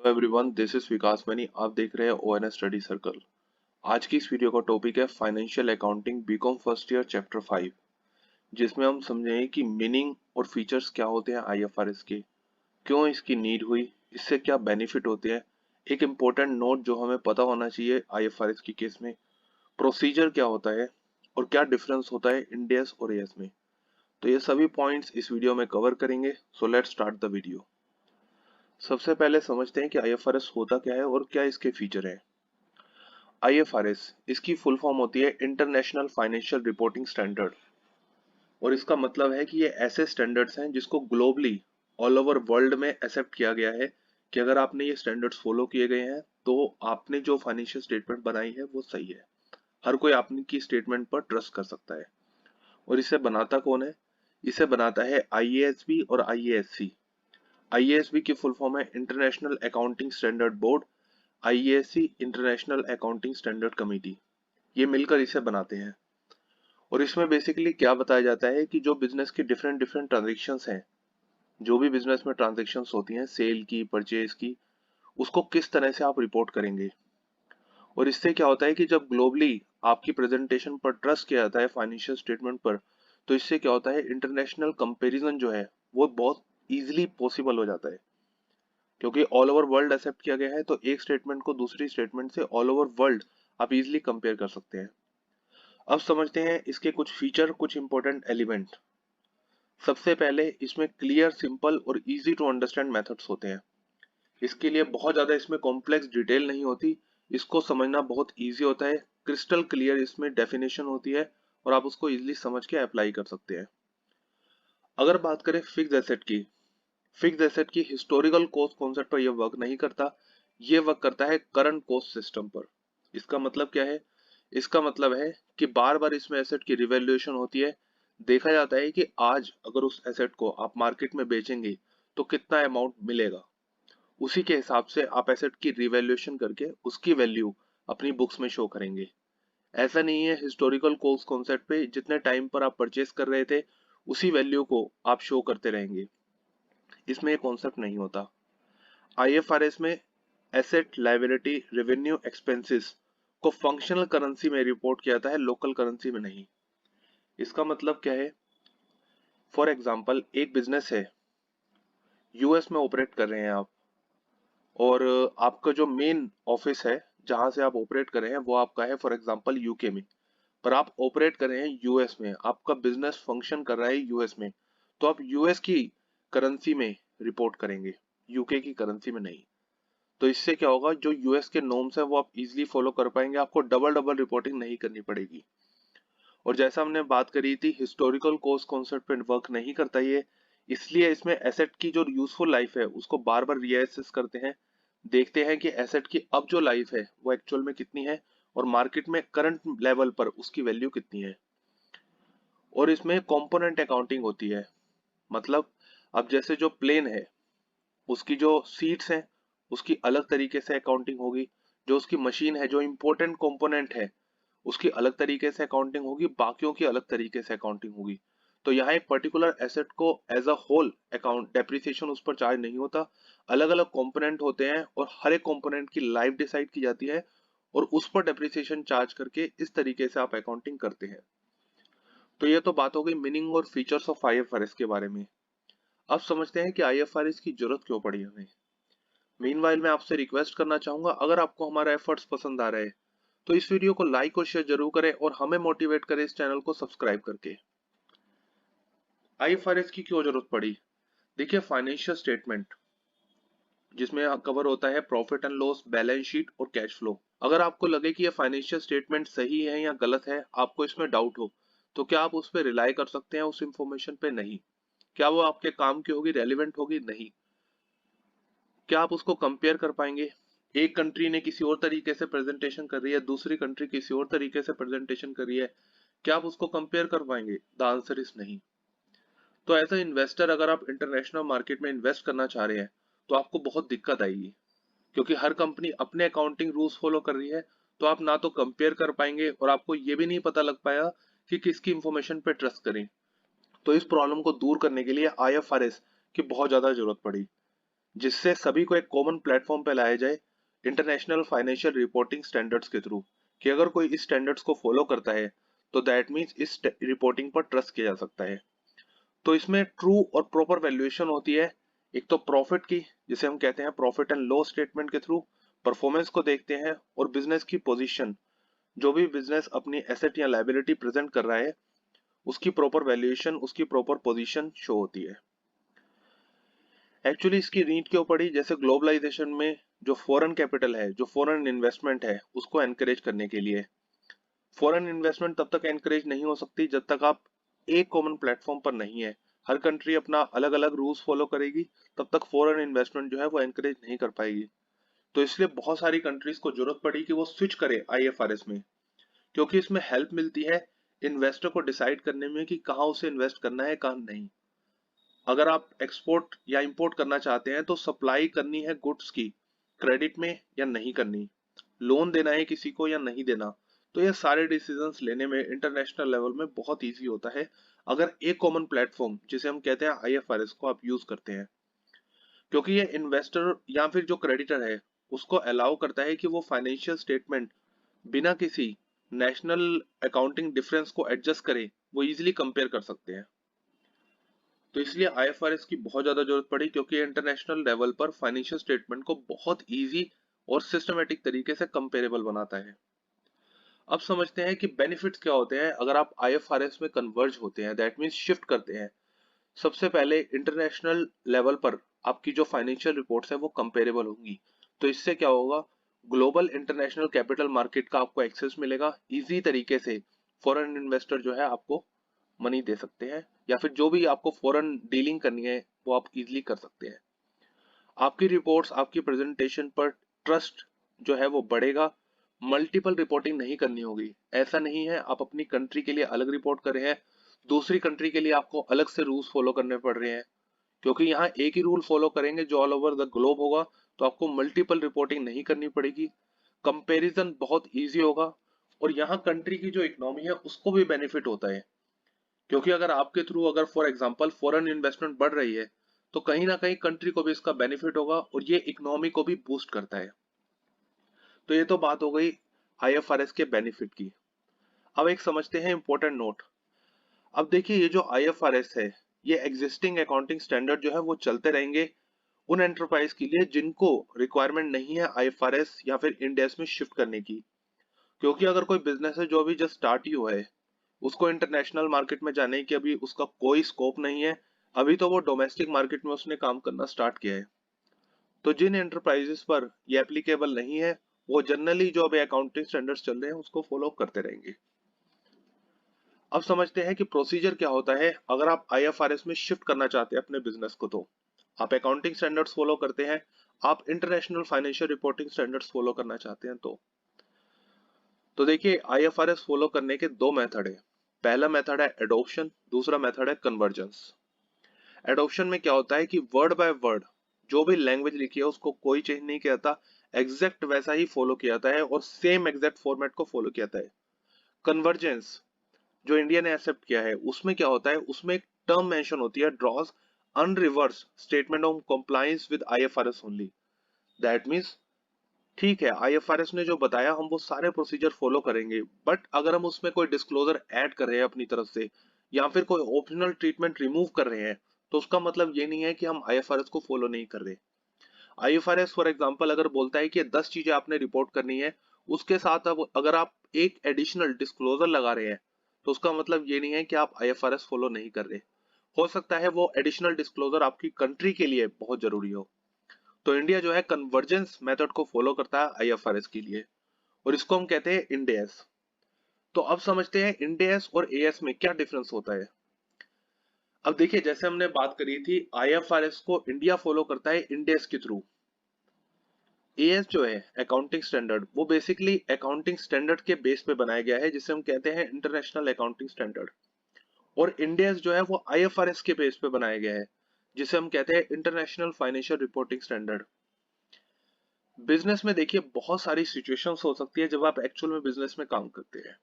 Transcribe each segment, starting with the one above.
Everyone, this is Vikas many. आप देख रहे हैं ओएनएस स्टडी सर्कल। आज की इस वीडियो का टॉपिक है financial accounting BCom first year chapter 5, जिसमें हम समझेंगे कि मीनिंग और फीचर्स क्या होते हैं आईएफआरएस के, क्यों इसकी नीड हुई, इससे क्या बेनिफिट होते हैं। एक इम्पोर्टेंट नोट जो हमें पता होना चाहिए आईएफआरएस की केस में, प्रोसीजर क्या होता है और क्या डिफरेंस होता है इंडियस और एएस में। तो ये सभी पॉइंट्स इस वीडियो में कवर करेंगे। So let's start the video. सबसे पहले समझते हैं कि आईएफआरएस होता क्या है और क्या इसके फीचर हैं। आईएफआरएस इसकी फुल फॉर्म होती है इंटरनेशनल फाइनेंशियल रिपोर्टिंग स्टैंडर्ड, और इसका मतलब है कि ये ऐसे स्टैंडर्ड्स हैं जिसको ग्लोबली ऑल ओवर वर्ल्ड में एक्सेप्ट किया गया है कि अगर आपने ये स्टैंडर्ड्स फॉलो किए गए हैं तो आपने जो फाइनेंशियल स्टेटमेंट बनाई है वो सही है। हर कोई आपकी स्टेटमेंट पर ट्रस्ट कर सकता है। और इसे बनाता कौन है? इसे बनाता है आईएएसबी और आईएएससी। आईएएसबी की फुल फॉर्म है international accounting standard board, IASC international accounting standard committee. ये मिलकर इसे बनाते हैं। और इसमें बेसिकली क्या बताया जाता है कि जो बिजनेस की डिफरेंट डिफरेंट ट्रांजेक्शन्स हैं, जो भी बिजनेस में ट्रांजेक्शन्स होती हैं, सेल की, परचेज की, उसको किस तरह से आप रिपोर्ट करेंगे। और इससे क्या होता है कि जब ग्लोबली आपकी प्रेजेंटेशन पर ट्रस्ट किया जाता है फाइनेंशियल स्टेटमेंट पर, तो इससे क्या होता है, इंटरनेशनल कंपैरिजन जो है वो बहुत इजीली पॉसिबल हो जाता है। क्योंकि ऑल ओवर वर्ल्ड एक्सेप्ट किया गया है तो एक स्टेटमेंट को दूसरी स्टेटमेंट से ऑल ओवर वर्ल्ड आप इजीली कंपेयर कर सकते हैं। अब समझते हैं इसके कुछ फीचर, कुछ इंपॉर्टेंट एलिमेंट। सबसे पहले इसमें क्लियर, सिंपल और इजी टू अंडरस्टैंड मेथड्स होते हैं। इसके लिए बहुत ज्यादा इसमें कॉम्प्लेक्स डिटेल नहीं होती, इसको समझना बहुत इजी होता है। क्रिस्टल क्लियर इसमें डेफिनेशन होती है और आप उसको इजीली समझ के अप्लाई कर सकते हैं। अगर बात करें फिक्स्ड एसेट की, फिक्स्ड एसेट की हिस्टोरिकल कॉस्ट कॉन्सेप्ट पर यह वर्क नहीं करता, ये वर्क करता है करंट कॉस्ट सिस्टम पर। इसका मतलब क्या है? इसका मतलब है कि बार बार इसमें एसेट की रिवैल्यूएशन होती है। देखा जाता है कि आज अगर उस एसेट को आप मार्केट में बेचेंगे तो कितना अमाउंट मिलेगा, उसी के हिसाब से आप एसेट की रिवैल्यूएशन करके उसकी वैल्यू अपनी बुक्स में शो करेंगे। ऐसा नहीं है हिस्टोरिकल कॉस्ट कॉन्सेप्ट पे जितने टाइम पर आप परचेस कर रहे थे उसी वैल्यू को आप शो करते रहेंगे, इसमें ये कॉन्सेप्ट नहीं होता। आईएफआरएस में एसेट, लायबिलिटी, रेवेन्यू, एक्सपेंसेस को फंक्शनल करेंसी में रिपोर्ट किया जाता है, लोकल करेंसी में नहीं। इसका मतलब क्या है? फॉर एग्जांपल, एक बिजनेस है, यूएस में ऑपरेट कर रहे हैं आप, और आपका जो मेन ऑफिस है जहां से आप ऑपरेट कर रहे हैं वो आपका है फॉर एग्जांपल यूके में, पर आप ऑपरेट कर रहे हैं यूएस में, आपका बिजनेस फंक्शन कर रहा है यूएस में, तो आप यूएस की करेंसी में रिपोर्ट करेंगे, यूके की करेंसी में नहीं। तो इससे क्या होगा, जो यूएस के नॉर्म्स है वो आप इजीली फॉलो कर पाएंगे, आपको डबल डबल रिपोर्टिंग नहीं करनी पड़ेगी। और जैसा हमने बात करी थी, हिस्टोरिकल कॉस्ट कॉन्सेप्ट पे वर्क नहीं करता ये, इसलिए इसमें एसेट की जो यूजफुल लाइफ है उसको बार बार रीअसेस करते हैं, देखते हैं कि एसेट की अब जो लाइफ है वो एक्चुअल में कितनी है और मार्केट में करंट लेवल पर उसकी वैल्यू कितनी है। और इसमें कंपोनेंट अकाउंटिंग होती है। मतलब अब जैसे जो प्लेन है उसकी जो सीट्स हैं उसकी अलग तरीके से अकाउंटिंग होगी, जो उसकी मशीन है, जो इंपॉर्टेंट कंपोनेंट है उसकी अलग तरीके से अकाउंटिंग होगी, बाकियों की अलग तरीके से अकाउंटिंग होगी। तो यहाँ एक पर्टिकुलर एसेट को as a whole account depreciation उस पर चार्ज नहीं होता, अलग अलग कंपोनेंट होते हैं और हर एक कंपोनेंट की लाइफ डिसाइड की जाती है और उस पर डेप्रिसिएशन चार्ज करके इस तरीके से आप अकाउंटिंग करते हैं। तो ये तो बात हो गई मीनिंग और फीचर्स ऑफ आईएफआरएस के बारे में। अब समझते हैं कि आईएफआरएस की जरूरत क्यों पड़ी हमें। मीनवाइल मैं आपसे रिक्वेस्ट करना चाहूंगा, अगर आपको हमारा एफर्ट्स पसंद आ रहे हैं तो इस वीडियो को लाइक और शेयर जरूर करें और हमें मोटिवेट करें इस चैनल को सब्सक्राइब करके। आईएफआरएस की क्यों जरूरत पड़ी? देखिए, फाइनेंशियल स्टेटमेंट जिसमें कवर होता है profit and loss, balance sheet और कैश फ्लो। अगर आपको लगे कि ये फाइनेंशियल स्टेटमेंट सही है या गलत है, आपको इसमें डाउट हो, तो क्या आप उस पर रिलाई कर सकते हैं उस इंफॉर्मेशन पे? नहीं। क्या वो आपके काम की होगी, रेलिवेंट होगी? नहीं। क्या आप उसको कंपेयर कर पाएंगे? एक कंट्री ने किसी और तरीके से प्रेजेंटेशन कर रही है, दूसरी कंट्री किसी और तरीके से प्रेजेंटेशन कर रही है, क्या आप उसको कंपेयर कर पाएंगे? द आंसर इज नहीं। तो एज अ इन्वेस्टर अगर आप इंटरनेशनल मार्केट में इन्वेस्ट करना चाह रहे हैं तो आपको बहुत दिक्कत आएगी, क्योंकि हर कंपनी अपने अकाउंटिंग रूल्स फॉलो कर रही है। तो आप ना तो कंपेयर कर पाएंगे और आपको ये भी नहीं पता लग पाएगा कि किसकी इंफॉर्मेशन पे ट्रस्ट करें। तो इस प्रॉब्लम को दूर करने के लिए आईएफआरएस की बहुत ज्यादा जरूरत पड़ी। जिससे सभी को एक कॉमन प्लेटफॉर्म पे लाया जाए इंटरनेशनल फाइनेंशियल रिपोर्टिंग स्टैंडर्ड्स के थ्रू, कि अगर कोई इस स्टैंडर्ड्स को फॉलो करता है तो दैट मीन्स इस रिपोर्टिंग पर ट्रस्ट किया जा सकता है। तो इसमें ट्रू और प्रॉपर वैल्यूएशन होती है। एक तो प्रॉफिट की, जिसे हम कहते हैं प्रॉफिट एंड लॉस स्टेटमेंट के थ्रू परफॉर्मेंस को देखते हैं, और बिजनेस की पोजीशन, जो भी बिजनेस अपनी एसेट या लायबिलिटी प्रेजेंट कर रहा है उसकी प्रॉपर वैल्यूएशन, उसकी प्रॉपर पोजीशन शो होती है। एक्चुअली इसकी नीड क्यों पड़ी? जैसे ग्लोबलाइजेशन में जो फॉरेन कैपिटल है, जो फॉरेन इन्वेस्टमेंट है, उसको एनकरेज करने के लिए। फॉरेन इन्वेस्टमेंट तब तक एनकरेज नहीं हो सकती जब तक आप एक कॉमन प्लेटफॉर्म पर नहीं है। हर कंट्री अपना अलग अलग रूल्स फॉलो करेगी, तब तक फॉरेन इन्वेस्टमेंट जो है वो एनकरेज नहीं कर पाएगी। तो इसलिए बहुत सारी कंट्रीज को जरूरत पड़ी कि वो स्विच करे आईएफआरएस में, क्योंकि इसमें हेल्प मिलती है इन्वेस्टर को डिसाइड करने में कि कहाँ उसे इन्वेस्ट करना है, कहाँ नहीं। अगर आप एक्सपोर्ट या इंपोर्ट करना चाहते हैं तो सप्लाई करनी है गुड्स की क्रेडिट में या नहीं करनी, लोन देना है किसी को या नहीं देना, तो ये सारे डिसीजंस लेने में इंटरनेशनल लेवल में बहुत इजी होता है अगर एक कॉमन प्लेटफॉर्म, जिसे हम कहते हैं आईएफआरएस, को आप यूज करते हैं। क्योंकि ये इन्वेस्टर या फिर जो क्रेडिटर है उसको अलाउ करता है कि वो फाइनेंशियल स्टेटमेंट बिना किसी नेशनल अकाउंटिंग डिफरेंस को एडजस्ट करे वो इजीली कंपेयर कर सकते हैं। तो इसलिए आईएफआरएस की बहुत ज्यादा जरूरत पड़ी, क्योंकि इंटरनेशनल लेवल पर फाइनेंशियल स्टेटमेंट को बहुत इजी और सिस्टमेटिक तरीके से कंपेरेबल बनाता है। अब समझते हैं कि बेनिफिट्स क्या होते हैं अगर आप आईएफआरएस में कन्वर्ज होते हैं, दैट मींस शिफ्ट करते हैं। सबसे पहले इंटरनेशनल लेवल पर आपकी जो फाइनेंशियल रिपोर्ट्स है वो कंपेरेबल होंगी। तो इससे क्या होगा, ग्लोबल इंटरनेशनल कैपिटल मार्केट का आपको एक्सेस मिलेगा इजी तरीके से। फॉरेन इन्वेस्टर जो है आपको मनी दे सकते हैं, या फिर जो भी आपको फॉरेन डीलिंग करनी है वो आप इजीली कर सकते हैं। आपकी रिपोर्ट्स, आपकी प्रेजेंटेशन पर ट्रस्ट जो है वो बढ़ेगा। मल्टीपल रिपोर्टिंग नहीं करनी होगी। ऐसा नहीं है आप अपनी कंट्री के लिए अलग रिपोर्ट कर रहे हैं, दूसरी कंट्री के लिए आपको अलग से रूल्स फॉलो करने पड़ रहे हैं। क्योंकि यहाँ एक ही रूल फॉलो करेंगे जो ऑल ओवर द ग्लोब होगा, तो आपको मल्टीपल रिपोर्टिंग नहीं करनी पड़ेगी। कंपैरिजन बहुत इजी होगा, और यहाँ कंट्री की जो इकोनॉमी है उसको भी बेनिफिट होता है। क्योंकि अगर आपके थ्रू, अगर फॉर एग्जांपल फॉरेन इन्वेस्टमेंट बढ़ रही है, तो कहीं ना कहीं कंट्री को भी इसका बेनिफिट होगा, और ये इकोनॉमी को भी बूस्ट करता है। तो ये तो बात हो गई आईएफआरएस के बेनिफिट की। अब एक समझते हैं इंपॉर्टेंट नोट। अब देखिए, ये जो आईएफआरएस है, ये एग्जिस्टिंग अकाउंटिंग स्टैंडर्ड जो है वो चलते रहेंगे उन एंटरप्राइज के लिए जिनको रिक्वायरमेंट नहीं है आईएफआरएस या फिर इंड एस में शिफ्ट करने की। क्योंकि अगर कोई बिजनेस है जो अभी जस्ट स्टार्ट ही हुआ है, उसको इंटरनेशनल मार्केट में जाने की अभी उसका कोई स्कोप नहीं है, अभी तो वो डोमेस्टिक मार्केट में उसने काम करना स्टार्ट किया है। तो जिन एंटरप्राइजेस पर ये एप्लीकेबल नहीं है, वो जनरली जो अभी अकाउंटिंग स्टैंडर्ड्स चल रहे हैं उसको फॉलो करते रहेंगे। अब समझते हैं कि प्रोसीजर क्या होता है अगर आप आईएफआरएस में शिफ्ट करना चाहते हैं अपने बिजनेस को। तो आप अकाउंटिंग स्टैंडर्ड्स फॉलो करते हैं, आप international financial reporting standards follow करना चाहते हैं तो देखिए, आईएफआरएस फॉलो करने के दो मेथड है। पहला मेथड है एडॉप्शन, दूसरा मेथड है कन्वर्जेंस। एडॉप्शन में क्या होता है कि वर्ड बाय वर्ड जो भी लैंग्वेज लिखी है उसको कोई चेंज नहीं किया जाता, एग्जैक्ट वैसा ही फॉलो किया जाता है और सेम एग्जैक्ट फॉर्मेट को फॉलो किया जाता है। कन्वर्जेंस जो इंडिया ने एक्सेप्ट किया है, उसमें क्या होता है, उसमें एक टर्म मेंशन होती है, draws unreserved statement of compliance with IFRS only. That means ठीक है, आईएफआरएस ने जो बताया हम वो सारे प्रोसीजर फॉलो करेंगे, बट अगर हम उसमें कोई डिस्क्लोजर ऐड कर रहे हैं अपनी तरफ से, या फिर कोई ऑप्शनल ट्रीटमेंट रिमूव कर रहे हैं, तो उसका मतलब ये नहीं है कि हम आईएफआरएस को फॉलो नहीं कर रहे। आईएफआरएस फॉर एग्जांपल अगर बोलता है कि 10 चीजें आपने रिपोर्ट करनी है, उसके साथ अब अगर आप एक एडिशनल डिस्क्लोजर लगा रहे हैं, तो उसका मतलब ये नहीं है कि आप आईएफआरएस फॉलो नहीं कर रहे। हो सकता है वो एडिशनल डिस्क्लोजर आपकी कंट्री के लिए बहुत जरूरी हो। तो इंडिया जो है कन्वर्जेंस मेथड को फॉलो करता है आईएफआरएस के लिए, और इसको हम कहते हैं इंड एस। तो अब समझते हैं इंड एस और एएस में क्या डिफरेंस होता है। अब देखिए, जैसे हमने बात करी थी आईएफआरएस को इंडिया फॉलो करता है इंड एस के थ्रू। एएस जो है अकाउंटिंग स्टैंडर्ड, वो बेसिकली अकाउंटिंग स्टैंडर्ड के बेस पे बनाया गया है, जिसे हम कहते हैं इंटरनेशनल अकाउंटिंग स्टैंडर्ड। और इंड एस जो है वो आईएफआरएस के बेस पे बनाया गया है, जिसे हम कहते हैं international financial reporting standard. Business में देखिए बहुत सारी सिचुएशंस हो सकती है जब आप एक्चुअल में बिजनेस में काम करते हैं।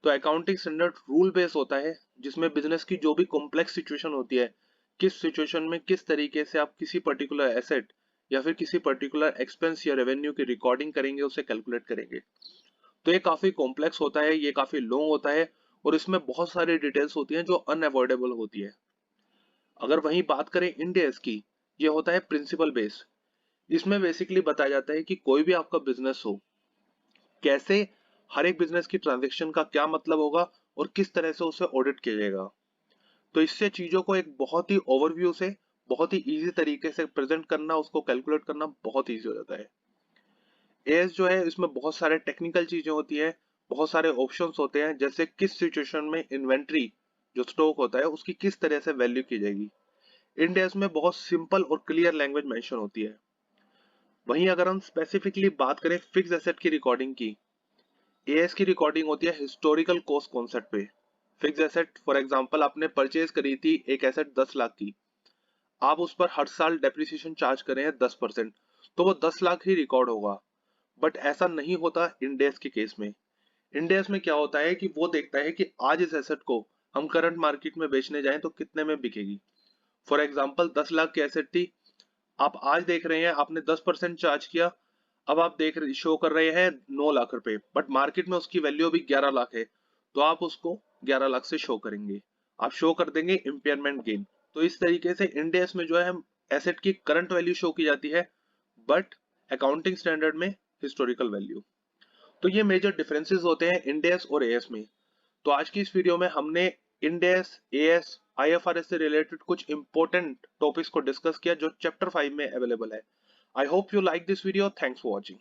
तो अकाउंटिंग स्टैंडर्ड रूल बेस होता है, जिसमें बिजनेस की जो भी कॉम्प्लेक्स सिचुएशन होती है, किस सिचुएशन में किस तरीके से आप किसी पर्टिकुलर एसेट या फिर किसी पर्टिकुलर एक्सपेंस या रेवेन्यू की रिकॉर्डिंग करेंगे, उसे कैलकुलेट करेंगे। तो ये काफी कॉम्प्लेक्स होता है, ये काफी लॉन्ग होता है और इसमें बहुत सारी डिटेल्स होती हैं जो अनअवॉइडेबल होती है। अगर वहीं बात करें इंड एस की, ये होता है प्रिंसिपल बेस। इसमें बेसिकली बताया जाता है कि कोई भी आपका बिजनेस हो, कैसे हर एक बिजनेस की ट्रांजेक्शन का क्या मतलब होगा और किस तरह से उसे ऑडिट किया जाएगा। तो इससे चीजों को एक बहुत ही ओवरव्यू से, बहुत ही इजी तरीके से प्रेजेंट करना, उसको कैलकुलेट करना बहुत इजी हो जाता है। एएस जो है इसमें बहुत सारे टेक्निकल चीजें होती है, बहुत सारे ऑप्शंस होते हैं, जैसे किस सिचुएशन में इन्वेंट्री जो स्टॉक होता है उसकी किस तरह से वैल्यू की जाएगी। इंड एएस में बहुत सिंपल और क्लियर लैंग्वेज मेंशन होती है। वहीं अगर हम स्पेसिफिकली बात करें फिक्स एसेट की रिकॉर्डिंग की, एएस की रिकॉर्डिंग होती है हिस्टोरिकल कॉस्ट कॉन्सेप्ट पे। फिक्स एसेट फॉर एग्जांपल आपने परचेज करी थी एक एसेट 10 लाख की, आप उस पर हर साल डेप्रिसिएशन चार्ज कर रहे हैं 10%, तो वो 10 लाख ही रिकॉर्ड होगा। बट ऐसा नहीं होता इंडेस के केस में। इंडेस में क्या होता है कि वो देखता है कि आज इस एसेट को हम करंट मार्केट में बेचने जाएं तो कितने में बिकेगी। फॉर एग्जांपल 10 लाख की एसेट थी, आप आज देख रहे हैं आपने 10% चार्ज किया, अब आप देख रहे शो कर रहे हैं 9 लाख रुपए, बट मार्केट में उसकी वैल्यू अभी 11 लाख है, तो आप उसको 11 लाख से शो करेंगे, आप शो कर देंगे इम्पेयरमेंट गेन। तो इस तरीके से इंडेस में जो है एसेट की करंट वैल्यू शो की जाती है, बट अकाउंटिंग स्टैंडर्ड में हिस्टोरिकल वैल्यू। तो ये मेजर डिफरेंसेस होते हैं इंडेस और एएस में। तो आज की इस वीडियो में हमने इंडेस, एएस, आईएफआरएस से रिलेटेड कुछ इंपॉर्टेंट टॉपिक्स को डिस्कस किया जो चैप्टर 5 में अवेलेबल है। I hope you like this video. Thanks for watching.